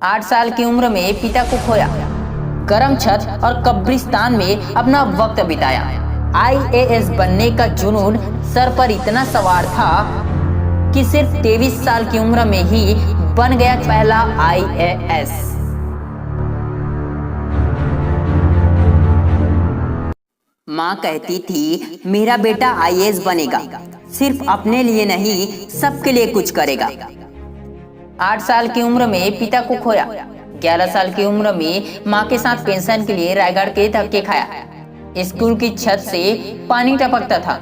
8 साल की उम्र में पिता को खोया, गर्म छत और कब्रिस्तान में अपना वक्त बिताया। आईएएस बनने का जुनून सर पर इतना सवार था कि सिर्फ 23 साल की उम्र में ही बन गया पहला आईएएस। माँ कहती थी मेरा बेटा आईएएस बनेगा, सिर्फ अपने लिए नहीं सबके लिए कुछ करेगा। 8 साल की उम्र में पिता को खोया, 11 साल की उम्र में माँ के साथ पेंशन के लिए रायगढ़ के धक्के खाया। स्कूल की छत से पानी टपकता था।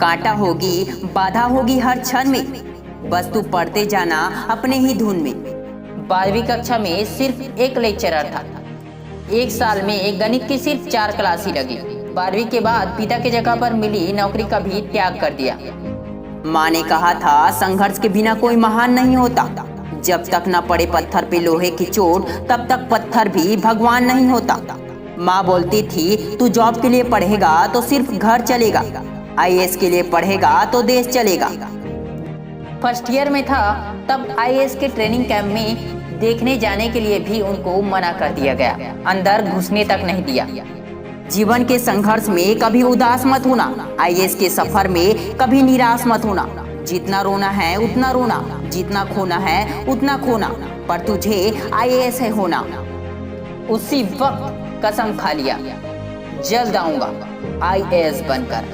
कांटा होगी, बाधा होगी हर क्षण में, बस तू पढ़ते जाना अपने ही धुन में। 12वीं कक्षा में सिर्फ एक लेक्चरर था। एक साल में गणित की सिर्फ 4 क्लास ही लगी। 12वीं के बाद पिता की जगह पर मिली नौकरी का भी त्याग कर दिया। माँ ने कहा था संघर्ष के बिना कोई महान नहीं होता। जब तक न पड़े पत्थर पे लोहे की चोट, तब तक पत्थर भी भगवान नहीं होता। माँ बोलती थी तू जॉब के लिए पढ़ेगा तो सिर्फ घर चलेगा, आईएएस के लिए पढ़ेगा तो देश चलेगा। फर्स्ट ईयर में था तब आईएएस के ट्रेनिंग कैंप में देखने जाने के लिए भी उनको मना कर दिया गया, अंदर घुसने तक नहीं दिया। जीवन के संघर्ष में कभी उदास मत होना, आईएएस के सफर में कभी निराश मत होना। जितना रोना है उतना रोना, जितना खोना है उतना खोना, पर तुझे आईएएस है होना। उसी वक्त कसम खा लिया जल्द आऊंगा आईएएस बनकर।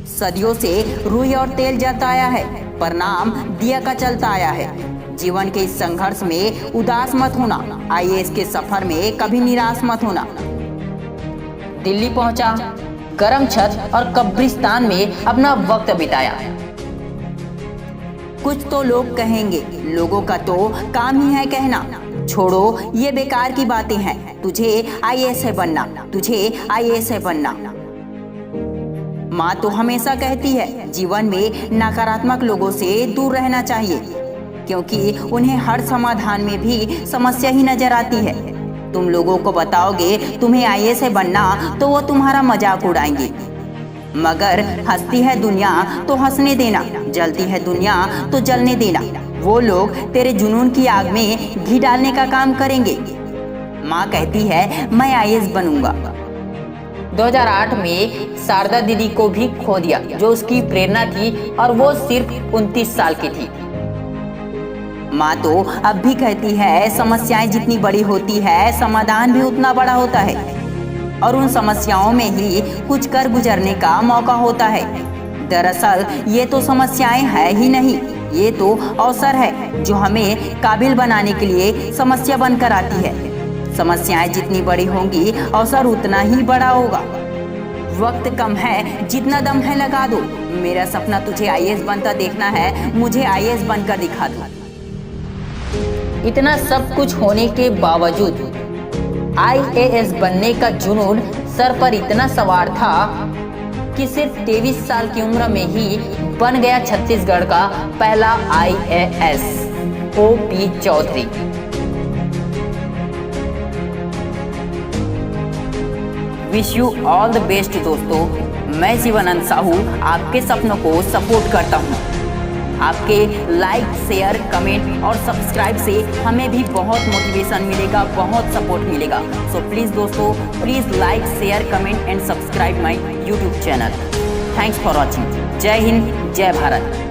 सदियों से रुई और तेल जलता आया है, पर नाम दिया का चलता आया है। जीवन के इस संघर्ष में उदास मत होना, आईएएस के सफर में कभी निराश मत होना। दिल्ली पहुंचा, गर्म छत और कब्रिस्तान में अपना वक्त बिताया। कुछ तो लोग कहेंगे, लोगों का तो काम ही है कहना, छोड़ो ये बेकार की बातें हैं, तुझे आईएएस है बनना, तुझे आईएएस है बनना। माँ तो हमेशा कहती है जीवन में नकारात्मक लोगों से दूर रहना चाहिए, क्योंकि उन्हें हर समाधान में भी समस्या ही नजर आती है। तुम लोगों को बताओगे तुम्हें आईएएस है बनना तो वो तुम्हारा मजाक उड़ाएंगे, मगर हंसती है दुनिया तो हंसने देना, जलती है दुनिया तो जलने देना। वो लोग तेरे जुनून की आग में घी डालने का काम करेंगे। माँ कहती है मैं आईएएस बनूंगा। 2008 में शारदा दीदी को भी खो दिया, जो उसकी प्रेरणा थी, और वो सिर्फ 29 साल की थी। माँ तो अब भी कहती है समस्याएं जितनी बड़ी होती है समाधान भी उतना बड़ा होता है, और उन समस्याओं में ही कुछ कर गुजरने का मौका होता है। दरअसल ये तो समस्याएं है ही नहीं, ये तो अवसर है जो हमें काबिल बनाने के लिए समस्या बनकर आती है। समस्याएं जितनी बड़ी होंगी अवसर उतना ही बड़ा होगा। वक्त कम है, जितना दम है लगा दो। मेरा सपना तुझे आईएएस बनता देखना है, मुझे आईएएस बनकर दिखा दो। इतना सब कुछ होने के बावजूद आईएएस बनने का जुनून सर पर इतना सवार था कि सिर्फ 23 साल की उम्र में ही बन गया छत्तीसगढ़ का पहला IAS, OP Choudhary. Wish you all the best दोस्तों। मैं शिवानंद साहू आपके सपनों को सपोर्ट करता हूँ। आपके लाइक, शेयर, कमेंट और सब्सक्राइब से हमें भी बहुत मोटिवेशन मिलेगा, बहुत सपोर्ट मिलेगा। सो प्लीज़ दोस्तों, please like, share, comment and subscribe my YouTube channel. Thanks for watching. जय हिंद, जय भारत।